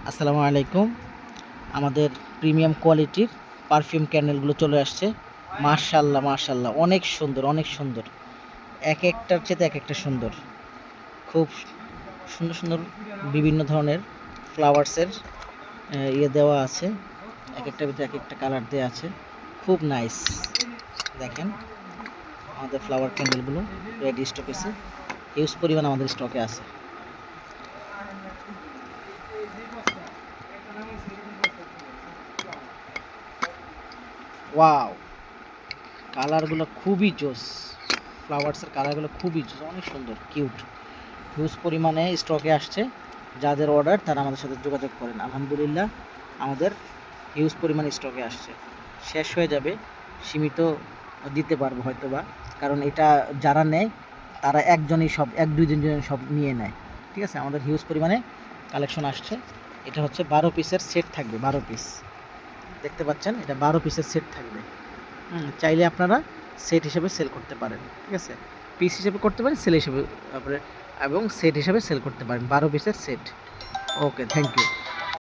আসসালামু আলাইকুম। আমাদের প্রিমিয়াম কোয়ালিটির পারফিউম ক্যান্ডেলগুলো চলে আসছে। মাশাআল্লাহ মাশাআল্লাহ, অনেক সুন্দর অনেক সুন্দর, এক একটার চেয়ে এক একটা সুন্দর। খুব সুন্দর সুন্দর বিভিন্ন ধরনের ফ্লাওয়ার্সের দেওয়া আছে, এক একটার ভিতরে এক একটা কালার দেওয়া আছে। খুব নাইস। দেখেন আমাদের ফ্লাওয়ার ক্যান্ডেলগুলো রেডি স্টক আছে, হিউজ পরিমাণ আমাদের স্টকে আছে। ওয়াও, কালারগুলো খুবই জোস, ফ্লাওয়ার্সের কালারগুলো খুবই জোস, অনেক সুন্দর কিউট। হিউজ পরিমাণে স্টকে আসছে, যাদের অর্ডার তারা আমাদের সাথে যোগাযোগ করেন। আলহামদুলিল্লাহ আমাদের হিউজ পরিমাণে স্টকে আসছে, শেষ হয়ে যাবে, সীমিত দিতে পারবো হয়তো বা, কারণ এটা যারা নেয় তারা একজনই সব এক দুই দিন সব নিয়ে নেয়। ঠিক আছে, আমাদের হিউজ পরিমাণে কালেকশন আসছে। এটা হচ্ছে 12 পিসের সেট থাকবে, 12 পিস দেখতে পাচ্ছেন, এটা 12 পিসের সেট থাকবে। চাইলে আপনারা সেট হিসেবে সেল করতে পারেন। ঠিক আছে, পিস হিসেবে করতে পারেন, সেল হিসেবে তারপরে এবং সেট হিসেবে সেল করতে পারেন, 12 পিসের সেট। Okay, thank you.